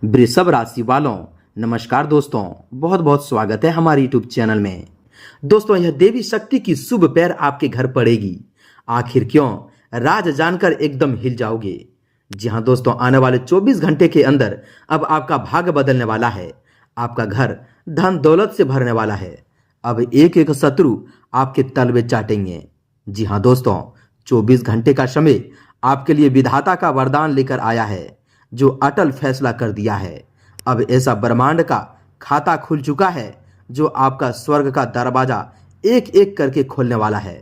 वृषभ राशि वालों, नमस्कार दोस्तों। बहुत बहुत स्वागत है हमारे यूट्यूब चैनल में। दोस्तों, यह देवी शक्ति की शुभ पैर आपके घर पड़ेगी। आखिर क्यों, राज जानकर एकदम हिल जाओगे। जी हाँ दोस्तों, आने वाले 24 घंटे के अंदर अब आपका भाग्य बदलने वाला है। आपका घर धन दौलत से भरने वाला है। अब एक एक शत्रु आपके तलवे चाटेंगे। जी हाँ दोस्तों, 24 घंटे का समय आपके लिए विधाता का वरदान लेकर आया है, जो अटल फैसला कर दिया है। अब ऐसा ब्रह्मांड का खाता खुल चुका है, जो आपका स्वर्ग का दरवाजा एक एक करके खोलने वाला है।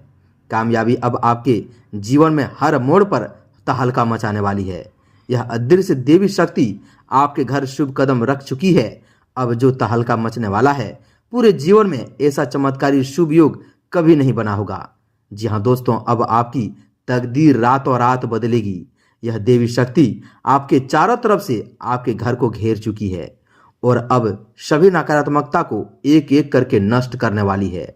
कामयाबी अब आपके जीवन में हर मोड़ पर तहलका मचाने वाली है। यह अदृश्य देवी शक्ति आपके घर शुभ कदम रख चुकी है। अब जो तहलका मचने वाला है, पूरे जीवन में ऐसा चमत्कारी शुभ योग कभी नहीं बना होगा। जी हाँ दोस्तों, अब आपकी तकदीर रातों रात बदलेगी। यह देवी शक्ति आपके चारों तरफ से आपके घर को घेर चुकी है और अब सभी नकारात्मकता को एक एक करके नष्ट करने वाली है।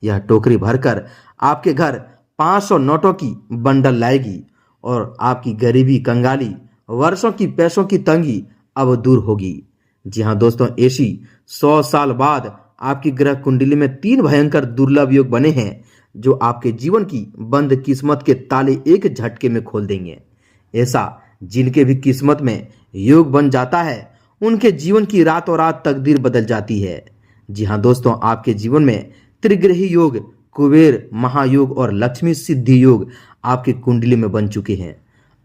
यह टोकरी भरकर आपके घर 500 नोटों की बंडल लाएगी और आपकी गरीबी, कंगाली, वर्षों की पैसों की तंगी अब दूर होगी। जी हाँ दोस्तों, ऐसी 100 साल बाद आपकी ग्रह कुंडली में 3 भयंकर दुर्लभ योग बने हैं, जो आपके जीवन की बंद किस्मत के ताले एक झटके में खोल देंगे। ऐसा जिनके भी किस्मत में योग बन जाता है, उनके जीवन की रातों रात तकदीर बदल जाती है। जी हाँ दोस्तों, आपके जीवन में त्रिग्रही योग, कुबेर महायोग और लक्ष्मी सिद्धि योग आपकी कुंडली में बन चुके हैं।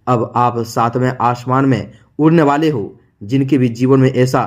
अब आप 7वें आसमान में उड़ने वाले हो। जिनके भी जीवन में ऐसा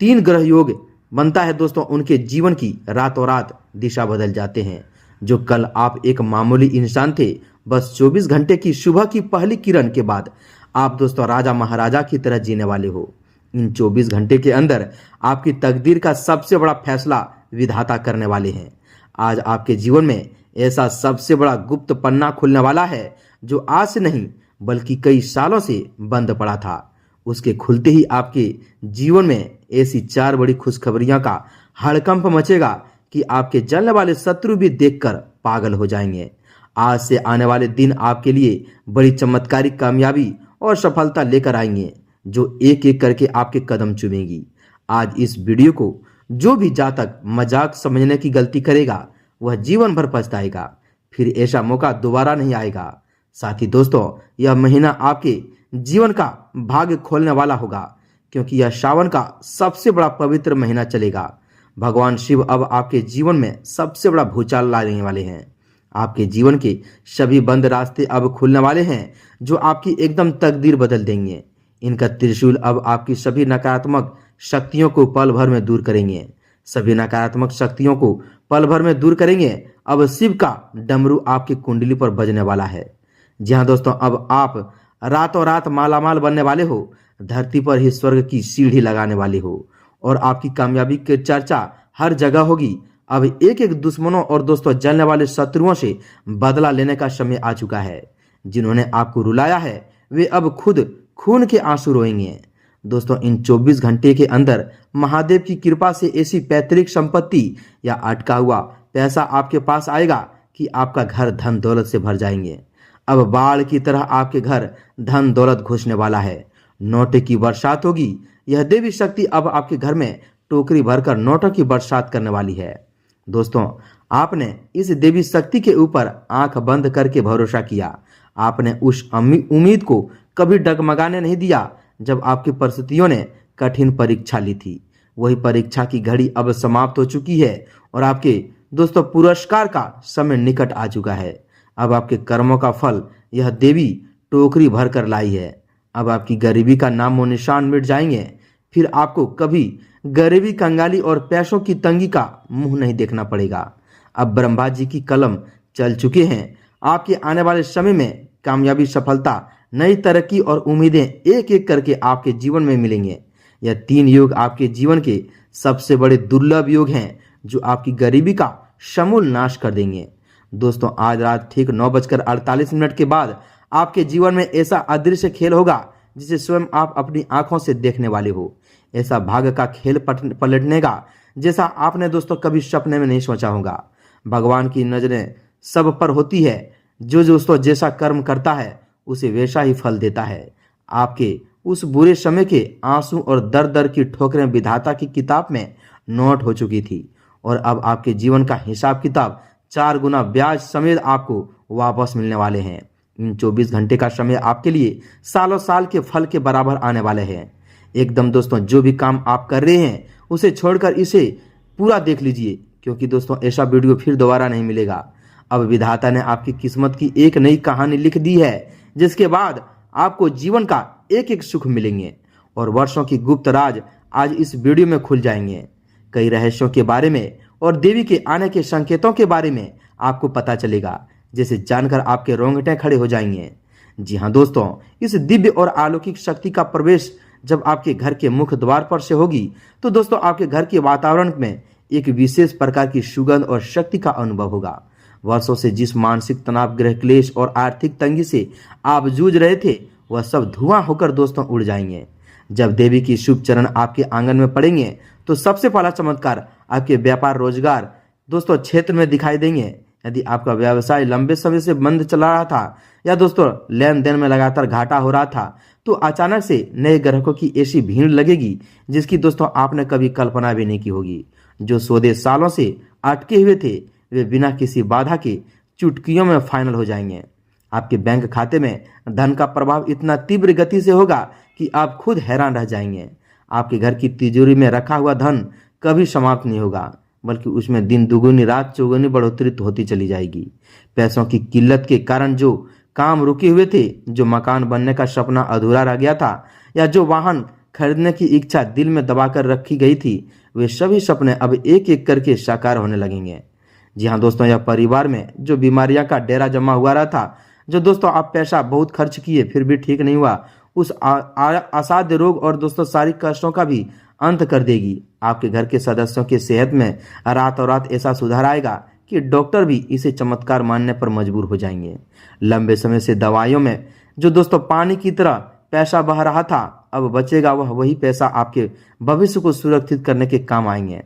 3 ग्रह योग बनता है दोस्तों, उनके जीवन की रातों रात दिशा बदल जाते हैं। जो कल आप एक मामूली इंसान थे, बस 24 घंटे की सुबह की पहली किरण के बाद आप दोस्तों राजा महाराजा की तरह जीने वाले हो। इन 24 घंटे के अंदर आपकी तकदीर का सबसे बड़ा फैसला विधाता करने वाले हैं। आज आपके जीवन में ऐसा सबसे बड़ा गुप्त पन्ना खुलने वाला है, जो आज से नहीं बल्कि कई सालों से बंद पड़ा था। उसके खुलते ही आपके जीवन में ऐसी 4 बड़ी खुशखबरियां का हड़कंप मचेगा कि आपके जलने वाले शत्रु भी देखकर पागल हो जाएंगे। आज से आने वाले दिन आपके लिए बड़ी चमत्कारिक कामयाबी और सफलता लेकर आएंगे, जो एक एक करके आपके कदम चूमेगी। आज इस वीडियो को जो भी जातक मजाक समझने की गलती करेगा, वह जीवन भर पछताएगा। फिर ऐसा मौका दोबारा नहीं आएगा। साथ ही दोस्तों, यह महीना आपके जीवन का भाग्य खोलने वाला होगा, क्योंकि यह सावन का सबसे बड़ा पवित्र महीना चलेगा। भगवान शिव अब आपके जीवन में सबसे बड़ा भूचाल लाने वाले हैं। आपके जीवन के सभी बंद रास्ते अब खुलने वाले हैं, जो आपकी एकदम तकदीर बदल देंगे। इनका त्रिशूल अब आपकी सभी नकारात्मक शक्तियों को पल भर में दूर करेंगे। सभी नकारात्मक शक्तियों को पल भर में दूर करेंगे। अब शिव का डमरू आपकी कुंडली पर बजने वाला है। जी हाँ दोस्तों, अब आप रातों रात मालामाल बनने वाले हो। धरती पर ही स्वर्ग की सीढ़ी लगाने वाले हो और आपकी कामयाबी की चर्चा हर जगह होगी। अब एक एक दुश्मनों और दोस्तों जलने वाले शत्रुओं से बदला लेने का समय आ चुका है। जिन्होंने आपको रुलाया है, वे अब खुद खून के आंसू रोएंगे। दोस्तों, इन 24 घंटे के अंदर महादेव की कृपा से ऐसी पैतृक संपत्ति या अटका हुआ पैसा आपके पास आएगा कि आपका घर धन दौलत से भर जाएंगे। अब बाढ़ की तरह आपके घर धन दौलत घुसने वाला है। नोटे की बरसात होगी। यह देवी शक्ति अब आपके घर में टोकरी भरकर नोटों की बरसात करने वाली है। दोस्तों, आपने इस देवी शक्ति के ऊपर आंख बंद करके भरोसा किया। आपने उस उम्मीद को कभी डगमगाने नहीं दिया, जब आपकी परिस्थितियों ने कठिन परीक्षा ली थी। वही परीक्षा की घड़ी अब समाप्त हो चुकी है और आपके दोस्तों पुरस्कार का समय निकट आ चुका है। अब आपके कर्मों का फल यह देवी टोकरी भर कर लाई है। अब आपकी गरीबी का नामो निशान मिट जाएंगे। फिर आपको कभी गरीबी, कंगाली और पैसों की तंगी का मुंह नहीं देखना पड़ेगा। अब ब्रह्मा जी की कलम चल चुके हैं। आपके आने वाले समय में कामयाबी, सफलता, नई तरक्की और उम्मीदें एक एक करके आपके जीवन में मिलेंगे। यह 3 योग आपके जीवन के सबसे बड़े दुर्लभ योग हैं, जो आपकी गरीबी का समूल नाश कर देंगे। दोस्तों, आज रात ठीक 9:48 के बाद आपके जीवन में ऐसा अदृश्य खेल होगा, जिसे स्वयं आप अपनी आंखों से देखने वाले हो। ऐसा भाग्य का खेल पलटने का, जैसा आपने दोस्तों कभी सपने में नहीं सोचा होगा। भगवान की नजरें सब पर होती है। जो दोस्तों जैसा कर्म करता है, उसे वैसा ही फल देता है। आपके उस बुरे समय के आंसू और दर दर की ठोकरें विधाता की किताब में नोट हो चुकी थी और अब आपके जीवन का हिसाब किताब 4 गुना ब्याज समेत आपको वापस मिलने वाले हैं। इन 24 घंटे का समय आपके लिए सालों साल के फल के बराबर आने वाले हैं। एकदम दोस्तों, जो भी काम आप कर रहे हैं उसे छोड़कर इसे पूरा देख लीजिए, क्योंकि दोस्तों ऐसा वीडियो फिर दोबारा नहीं मिलेगा। अब विधाता ने आपकी किस्मत की एक नई कहानी लिख दी है, जिसके बाद आपको जीवन का एक एक सुख मिलेंगे और वर्षों की गुप्त राज आज इस वीडियो में खुल जाएंगे। कई रहस्यों के बारे में और देवी के आने के संकेतों के बारे में आपको पता चलेगा, जिसे जानकर आपके रोंगटे खड़े हो जाएंगे। जी हाँ दोस्तों, इस दिव्य और अलौकिक शक्ति का प्रवेश जब आपके घर के मुख्य द्वार पर से होगी तो दोस्तों आपके घर के वातावरण में एक विशेष प्रकार की सुगंध और शक्ति का अनुभव होगा। वर्षों से जिस मानसिक तनाव, गृह क्लेश और आर्थिक तंगी से आप जूझ रहे थे, वह सब धुआं होकर दोस्तों उड़ जाएंगे। जब देवी की शुभ चरण आपके आंगन में पड़ेंगे तो सबसे पहला चमत्कार आपके व्यापार रोजगार दोस्तों क्षेत्र में दिखाई देंगे। यदि आपका व्यवसाय लंबे समय से बंद चला रहा था या दोस्तों लेन देन में लगातार घाटा हो रहा था, तो अचानक से नए ग्राहकों की ऐसी भीड़ लगेगी जिसकी दोस्तों आपने कभी कल्पना भी नहीं की होगी। जो सौदे सालों से अटके हुए थे, वे बिना किसी बाधा के चुटकियों में फाइनल हो जाएंगे। आपके बैंक खाते में धन का प्रभाव इतना तीव्र गति से होगा कि आप खुद हैरान रह जाएंगे। आपके घर की तिजोरी में रखा हुआ धन कभी समाप्त नहीं होगा, बल्कि उसमें दिन दुगुनी रात चौगुनी बढ़ोतरी होती चली जाएगी। पैसों की किल्लत के कारण जो काम रुके हुए थे, जो मकान बनने का सपना अधूरा रह गया था या जो वाहन खरीदने की इच्छा दिल में दबाकर रखी गई थी, वे सभी सपने अब एक एक करके साकार होने लगेंगे। जी हाँ दोस्तों, यह परिवार में जो बीमारियां का डेरा जमा हुआ रहा था, जो दोस्तों आप पैसा बहुत खर्च किए फिर भी ठीक नहीं हुआ, उस असाध्य रोग और दोस्तों शारीरिक कष्टों का भी अंत कर देगी। आपके घर के सदस्यों की सेहत में रातों रात ऐसा सुधार आएगा कि डॉक्टर भी इसे चमत्कार मानने पर मजबूर हो जाएंगे। लंबे समय से दवाइयों में जो दोस्तों पानी की तरह पैसा बह रहा था, अब बचेगा वही पैसा आपके भविष्य को सुरक्षित करने के काम आएंगे।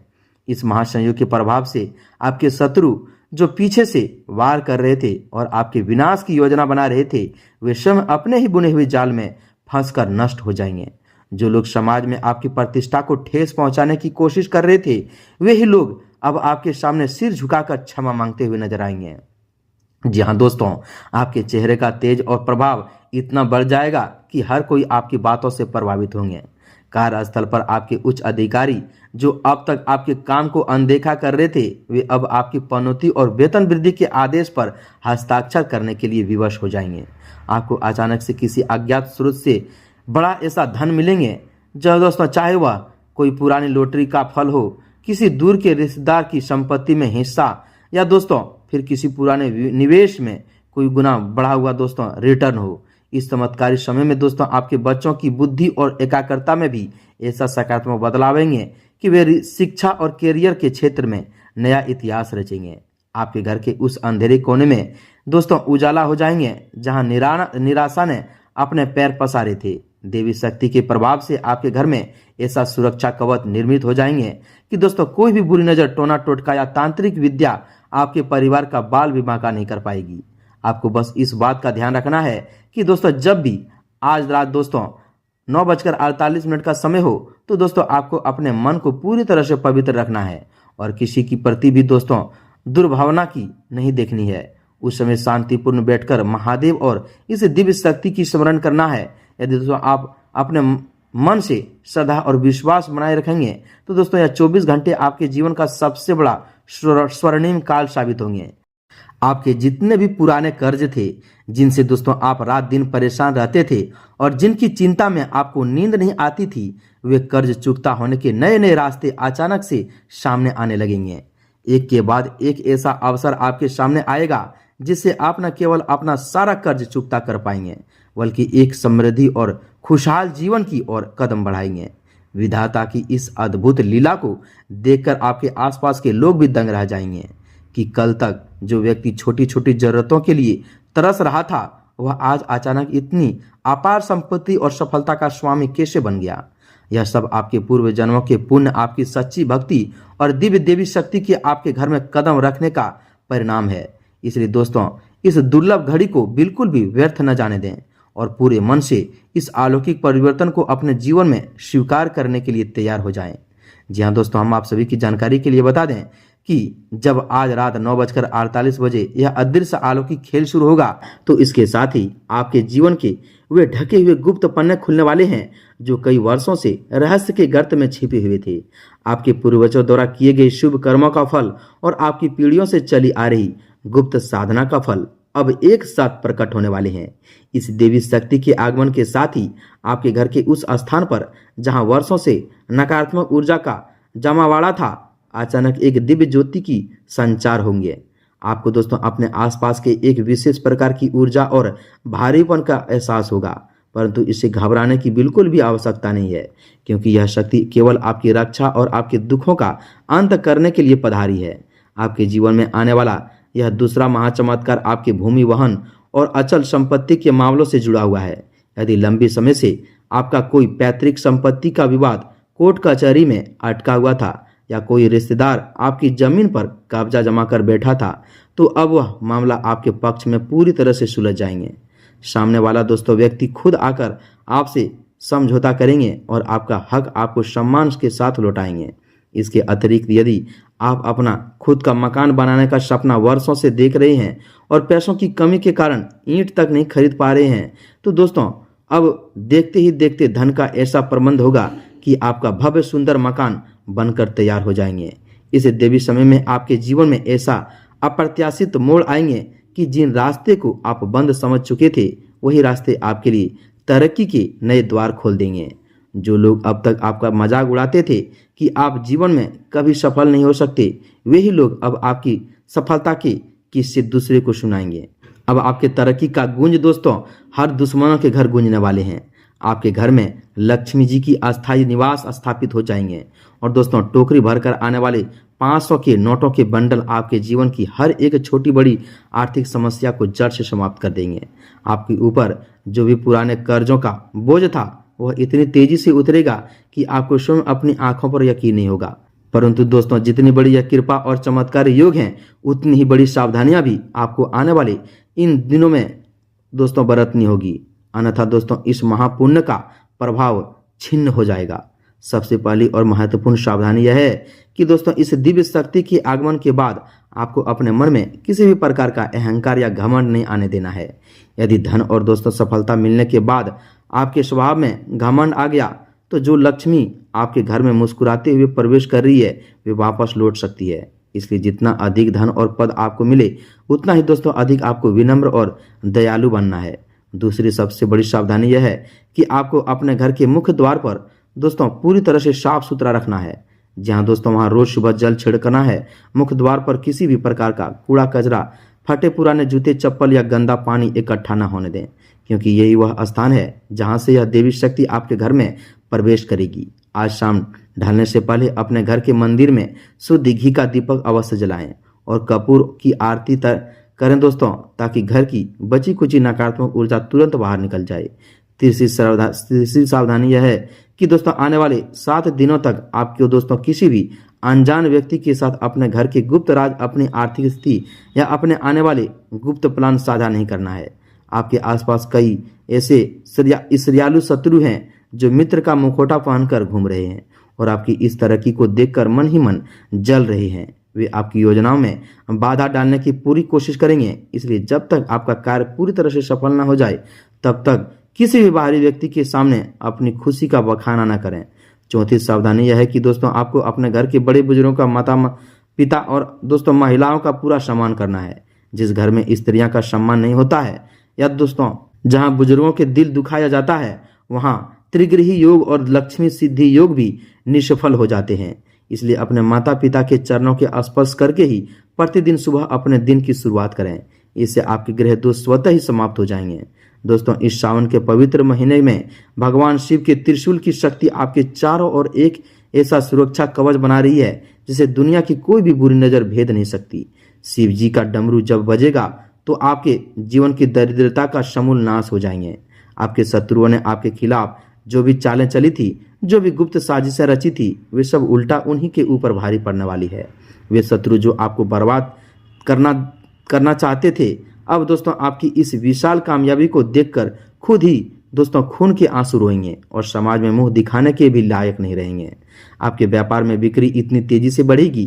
इस महासंयोग के प्रभाव से आपके शत्रु जो पीछे से वार कर रहे थे और आपके विनाश की योजना बना रहे थे, वे स्वयं अपने ही बुने हुए जाल में फंसकर नष्ट हो जाएंगे। जो लोग समाज में आपकी प्रतिष्ठा को ठेस पहुंचाने की कोशिश कर रहे थे, वे ही लोग अब आपके सामने सिर झुकाकर क्षमा मांगते हुए नजर आएंगे। जी हाँ दोस्तों, आपके चेहरे का तेज और प्रभाव इतना बढ़ जाएगा कि हर कोई आपकी बातों से प्रभावित होंगे। कार्यस्थल पर आपके उच्च अधिकारी जो अब तक आपके काम को अनदेखा कर रहे थे, वे अब आपकी पदोन्नति और वेतन वृद्धि के आदेश पर हस्ताक्षर करने के लिए विवश हो जाएंगे। आपको अचानक से किसी अज्ञात स्रोत से बड़ा ऐसा धन मिलेंगे, जो दोस्तों चाहे वह कोई पुरानी लॉटरी का फल हो, किसी दूर के रिश्तेदार की संपत्ति में हिस्सा या दोस्तों फिर किसी पुराने निवेश में कोई गुना बढ़ा हुआ दोस्तों रिटर्न हो। इस चमत्कारी समय में दोस्तों आपके बच्चों की बुद्धि और एकाग्रता में भी ऐसा सकारात्मक बदलाव आएंगे कि वे शिक्षा और कैरियर के क्षेत्र में नया इतिहास रचेंगे। आपके घर के उस अंधेरे कोने में दोस्तों उजाला हो जाएंगे जहां निराशा ने अपने पैर पसारे थे। देवी शक्ति के प्रभाव से आपके घर में ऐसा सुरक्षा कवच निर्मित हो जाएंगे कि दोस्तों कोई भी बुरी नजर, टोना टोटका या तांत्रिक विद्या आपके परिवार का बाल भी बांका नहीं कर पाएगी। आपको बस इस बात का ध्यान रखना है कि दोस्तों जब भी आज रात दोस्तों 9:48 का समय हो, तो दोस्तों आपको अपने मन को पूरी तरह से पवित्र रखना है और किसी की प्रति भी दोस्तों दुर्भावना की नहीं देखनी है। उस समय शांतिपूर्ण बैठकर महादेव और इस दिव्य शक्ति की स्मरण करना है। यदि दोस्तों आप अपने मन से श्रद्धा और विश्वास बनाए रखेंगे तो दोस्तों यह 24 घंटे आपके जीवन का सबसे बड़ा स्वर्णिम काल साबित होंगे। आपके जितने भी पुराने कर्ज थे, जिनसे दोस्तों आप रात दिन परेशान रहते थे और जिनकी चिंता में आपको नींद नहीं आती थी, वे कर्ज चुकता होने के नए नए रास्ते अचानक से सामने आने लगेंगे। एक के बाद एक ऐसा अवसर आपके सामने आएगा जिससे आप न केवल अपना सारा कर्ज चुकता कर पाएंगे, बल्कि एक समृद्धि और खुशहाल जीवन की ओर कदम बढ़ाएंगे। विधाता की इस अद्भुत लीला को देखकर आपके आसपास के लोग भी दंग रह जाएंगे कि कल तक जो व्यक्ति छोटी छोटी जरूरतों के लिए तरस रहा था, वह आज अचानक इतनी अपार संपत्ति और सफलता का स्वामी कैसे बन गया। यह सब आपके पूर्व जन्मों के पुण्य, आपकी सच्ची भक्ति और दिव्य देवी शक्ति के आपके घर में कदम रखने का परिणाम है। इसलिए दोस्तों इस दुर्लभ घड़ी को बिल्कुल भी व्यर्थ न जाने दें और पूरे मन से इस अलौकिक परिवर्तन को अपने जीवन में स्वीकार करने के लिए तैयार हो जाएं। जी हाँ दोस्तों, हम आप सभी की जानकारी के लिए बता दें कि जब आज रात 9:48 बजे यह अदृश्य अलौकिक खेल शुरू होगा तो इसके साथ ही आपके जीवन के वे ढके हुए गुप्त पन्ने खुलने वाले हैं जो कई वर्षों से रहस्य के गर्त में छिपे हुए थे। आपके पूर्वजों द्वारा किए गए शुभ कर्मों का फल और आपकी पीढ़ियों से चली आ रही गुप्त साधना का फल अब एक साथ प्रकट होने वाले हैं। इस देवी शक्ति के आगमन के साथ ही आपके घर के उस स्थान पर जहां वर्षों से नकारात्मक ऊर्जा का जमावाड़ा था, अचानक एक दिव्य ज्योति की संचार होंगे। आपको दोस्तों अपने आसपास के एक विशेष प्रकार की ऊर्जा और भारीपन का एहसास होगा, परंतु इससे घबराने की बिल्कुल भी आवश्यकता नहीं है, क्योंकि यह शक्ति केवल आपकी रक्षा और आपके दुखों का अंत करने के लिए पधारी है। आपके जीवन में आने वाला यह दूसरा महाचमत्कार आपके भूमि वहन और अचल संपत्ति के मामलों से जुड़ा हुआ है। यदि लंबे समय से आपका कोई पैतृक संपत्ति का विवाद कोर्ट कचहरी में अटका हुआ था या कोई रिश्तेदार आपकी जमीन पर कब्जा जमा कर बैठा था, तो अब वह मामला आपके पक्ष में पूरी तरह से सुलझ जाएंगे। सामने वाला दोस्तों व्यक्ति खुद आकर आपसे समझौता करेंगे और आपका हक आपको सम्मान के साथ लौटाएंगे। इसके अतिरिक्त यदि आप अपना खुद का मकान बनाने का सपना वर्षों से देख रहे हैं और पैसों की कमी के कारण ईंट तक नहीं खरीद पा रहे हैं, तो दोस्तों अब देखते ही देखते धन का ऐसा प्रबंध होगा कि आपका भव्य सुंदर मकान बनकर तैयार हो जाएंगे। इस देवी समय में आपके जीवन में ऐसा अप्रत्याशित मोड़ आएंगे कि जिन रास्ते को आप बंद समझ चुके थे, वही रास्ते आपके लिए तरक्की के नए द्वार खोल देंगे। जो लोग अब तक आपका मजाक उड़ाते थे कि आप जीवन में कभी सफल नहीं हो सकते, वही लोग अब आपकी सफलता के किस्से दूसरे को सुनाएंगे। अब आपके तरक्की का गूंज दोस्तों हर दुश्मनों के घर गूंजने वाले हैं। आपके घर में लक्ष्मी जी की अस्थायी निवास स्थापित हो जाएंगे और दोस्तों टोकरी भरकर आने वाले 500 के नोटों के बंडल आपके जीवन की हर एक छोटी बड़ी आर्थिक समस्या को जड़ से समाप्त कर देंगे। आपके ऊपर जो भी पुराने कर्जों का बोझ था वह इतनी तेजी से उतरेगा कि आपको स्वयं अपनी आंखों पर यकीन नहीं होगा। परंतु दोस्तों जितनी बड़ी यह कृपा और चमत्कार योग हैं, उतनी ही बड़ी सावधानियां भी आपको आने वाले इन दिनों में दोस्तों बरतनी होगी, अन्यथा दोस्तों इस महापुण्य का प्रभाव छिन्न हो जाएगा। सबसे पहली और महत्वपूर्ण सावधानी यह है कि दोस्तों इस दिव्य शक्ति के आगमन के बाद आपको अपने मन में किसी भी प्रकार का अहंकार या घमंड नहीं आने देना है। यदि धन और दोस्तों सफलता मिलने के बाद आपके स्वभाव में घमंड आ गया, तो जो लक्ष्मी आपके घर में मुस्कुराते हुए प्रवेश कर रही है वे वापस लौट सकती है। इसलिए जितना अधिक धन और पद आपको मिले, उतना ही दोस्तों अधिक आपको विनम्र और दयालु बनना है। दूसरी सबसे बड़ी सावधानी यह है कि आपको अपने घर के मुख्य द्वार पर दोस्तों पूरी तरह से साफ सुथरा रखना है। जहां दोस्तों वहां रोज सुबह जल छिड़कना है। मुख्य द्वार पर किसी भी प्रकार का कूड़ा कचरा, फटे पुराने जूते चप्पल या गंदा पानी इकट्ठा न होने दें, क्योंकि यही वह स्थान है जहां से यह देवी शक्ति आपके घर में प्रवेश करेगी। आज शाम ढलने से पहले अपने घर के मंदिर में शुद्ध घी का दीपक अवश्य जलाएं और कपूर की आरती करें दोस्तों, ताकि घर की बची कुची नकारात्मक ऊर्जा तुरंत बाहर निकल जाए। तीसरी सावधानी यह है कि दोस्तों आने वाले 7 दिनों तक आपको दोस्तों किसी भी अनजान व्यक्ति के साथ अपने घर के गुप्त राज, अपनी आर्थिक स्थिति या अपने आने वाले गुप्त प्लान साझा नहीं करना है। आपके आसपास कई ऐसे ईर्ष्यालु शत्रु हैं जो मित्र का मुखौटा पहनकर घूम रहे हैं और आपकी इस तरक्की को देखकर मन ही मन जल रहे हैं। वे आपकी योजनाओं में बाधा डालने की पूरी कोशिश करेंगे। इसलिए जब तक आपका कार्य पूरी तरह से सफल न हो जाए, तब तक किसी भी बाहरी व्यक्ति के सामने अपनी खुशी का बखाना न करें। चौथी सावधानी यह है कि दोस्तों आपको अपने घर के बड़े बुजुर्गों का माता पिता और दोस्तों महिलाओं का पूरा सम्मान करना है। जिस घर में स्त्रियां का सम्मान नहीं होता है या दोस्तों जहां बुजुर्गों के दिल दुखाया जाता है, वहां त्रिग्रही योग और लक्ष्मी सिद्धि योग भी निष्फल हो जाते हैं। इसलिए अपने माता पिता के चरणों के स्पर्श करके ही प्रतिदिन सुबह अपने दिन की शुरुआत करें। इससे आपके ग्रह दोष स्वतः ही समाप्त हो जाएंगे। दोस्तों इस सावन के पवित्र महीने में भगवान शिव के त्रिशूल की शक्ति आपके चारों ओर एक ऐसा सुरक्षा कवच बना रही है जिसे दुनिया की कोई भी बुरी नजर भेद नहीं सकती। शिव जी का डमरू जब बजेगा तो आपके जीवन की दरिद्रता का समूल नाश हो जाएंगे। आपके शत्रुओं ने आपके खिलाफ जो भी चालें चली थी, जो भी गुप्त साजिशें रची थी, वे सब उल्टा उन्हीं के ऊपर भारी पड़ने वाली है। वे शत्रु जो आपको बर्बाद करना चाहते थे, अब दोस्तों आपकी इस विशाल कामयाबी को देखकर खुद ही दोस्तों खून के आंसू रोएंगे और समाज में मुंह दिखाने के भी लायक नहीं रहेंगे। आपके व्यापार में बिक्री इतनी तेजी से बढ़ेगी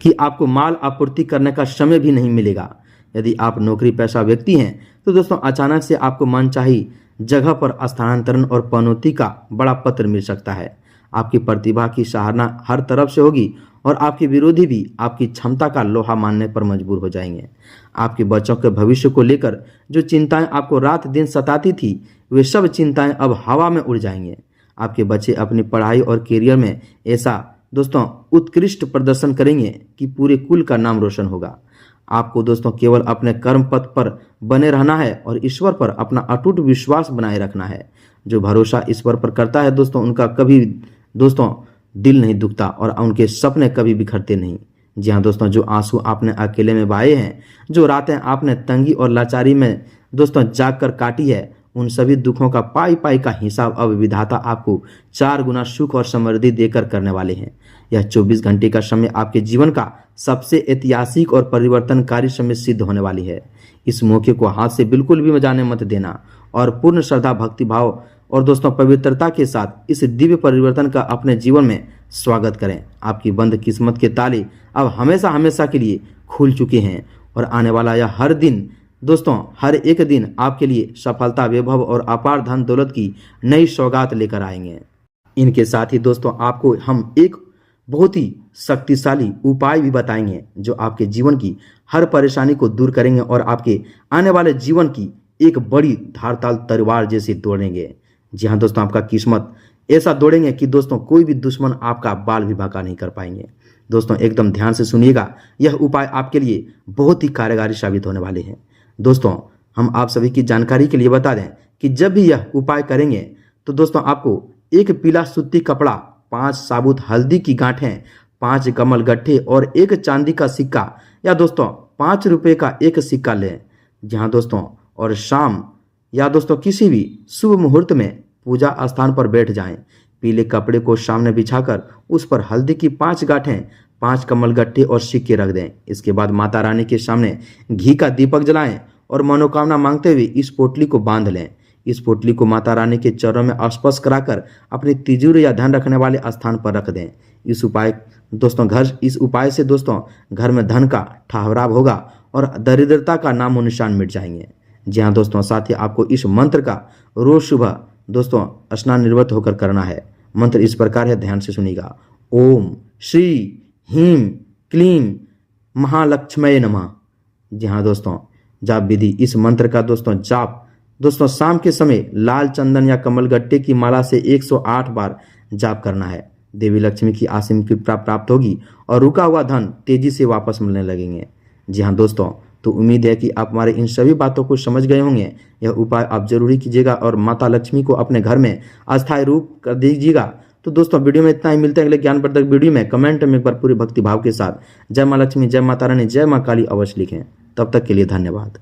कि आपको माल आपूर्ति करने का समय भी नहीं मिलेगा। यदि आप नौकरी पेशा व्यक्ति हैं तो दोस्तों अचानक से आपको मनचाही जगह पर स्थानांतरण और पदोन्नति का बड़ा पत्र मिल सकता है। आपकी प्रतिभा की सराहना हर तरफ से होगी और आपके विरोधी भी आपकी क्षमता का लोहा मानने पर मजबूर हो जाएंगे। आपके बच्चों के भविष्य को लेकर जो चिंताएं आपको रात दिन सताती थी, वे सब चिंताएं अब हवा में उड़ जाएंगे। आपके बच्चे अपनी पढ़ाई और करियर में ऐसा दोस्तों उत्कृष्ट प्रदर्शन करेंगे कि पूरे कुल का नाम रोशन होगा। आपको दोस्तों केवल अपने कर्म पथ पर बने रहना है और ईश्वर पर अपना अटूट विश्वास बनाए रखना है। जो भरोसा ईश्वर पर करता है दोस्तों, उनका कभी दोस्तों दिल नहीं दुखता और उनके सपने कभी बिखरते नहीं। जी हाँ दोस्तों, जो आंसू आपने अकेले में बहाए हैं, जो रातें आपने तंगी और लाचारी में दोस्तों जाग कर काटी है, उन सभी दुखों का पाई पाई का हिसाब अब विधाता आपको 4 गुना सुख और समृद्धि देकर करने वाले हैं। यह 24 घंटे का समय आपके जीवन का सबसे ऐतिहासिक और परिवर्तनकारी समय सिद्ध होने वाली है। इस मौके को हाथ से बिल्कुल भी जाने मत देना और पूर्ण श्रद्धा, भक्ति भाव और दोस्तों पवित्रता के साथ इस दिव्य परिवर्तन का अपने जीवन में स्वागत करें। आपकी बंद किस्मत के ताले अब हमेशा हमेशा के लिए खुल चुके हैं और आने वाला यह हर दिन दोस्तों हर एक दिन आपके लिए सफलता, वैभव और अपार धन दौलत की नई सौगात लेकर आएंगे। इनके साथ ही दोस्तों आपको हम एक बहुत ही शक्तिशाली उपाय भी बताएंगे जो आपके जीवन की हर परेशानी को दूर करेंगे और आपके आने वाले जीवन की एक बड़ी धारदार तलवार जैसे दौड़ेंगे। जी हाँ दोस्तों, आपका किस्मत ऐसा दौड़ेंगे कि दोस्तों कोई भी दुश्मन आपका बाल भी बांका नहीं कर पाएंगे। दोस्तों एकदम ध्यान से सुनिएगा, यह उपाय आपके लिए बहुत ही कारगर साबित होने वाले हैं। दोस्तों हम आप सभी की जानकारी के लिए बता दें कि जब भी यह उपाय करेंगे तो दोस्तों आपको एक पीला सूती कपड़ा, 5 साबुत हल्दी की गांठें, 5 कमल गट्ठे और 1 चांदी का सिक्का या दोस्तों 5 रुपए का एक सिक्का लें। जहां दोस्तों और शाम या दोस्तों किसी भी शुभ मुहूर्त में पूजा स्थान पर बैठ जाएं। पीले कपड़े को सामने बिछाकर उस पर हल्दी की 5 गांठें, 5 कमल गट्ठे और सिक्के रख दें। इसके बाद माता रानी के सामने घी का दीपक जलाएं और मनोकामना मांगते हुए इस पोटली को बांध लें। इस पोटली को माता रानी के चरणों में स्पर्श कराकर अपनी तिजोरी या धन रखने वाले स्थान पर रख दें। इस उपाय से दोस्तों घर में धन का ठहराव होगा और दरिद्रता का नामो निशान मिट जाएंगे। जी हाँ दोस्तों, साथ ही आपको इस मंत्र का रोज सुबह दोस्तों स्नान निवृत्त होकर करना है। मंत्र इस प्रकार है, ध्यान से सुनिएगा। ओम श्री ह्रीं क्लीं महालक्ष्मये नमः। जी हाँ दोस्तों, जाप विधि। इस मंत्र का जाप दोस्तों शाम के समय लाल चंदन या कमलगट्टे की माला से 108 बार जाप करना है। देवी लक्ष्मी की आसीम कृपा प्राप्त होगी और रुका हुआ धन तेजी से वापस मिलने लगेंगे। जी हाँ दोस्तों, तो उम्मीद है कि आप हमारे इन सभी बातों को समझ गए होंगे। यह उपाय आप जरूरी कीजिएगा और माता लक्ष्मी को अपने घर में अस्थायी रूप कर दीजिएगा। तो दोस्तों वीडियो में इतना ही, मिलते हैं अगले ज्ञानवर्धक वीडियो में। कमेंट में एक बार पूरे भक्ति भाव के साथ जय माँ लक्ष्मी, जय माता रानी, जय माँ काली अवश्य लिखें। तब तक के लिए धन्यवाद।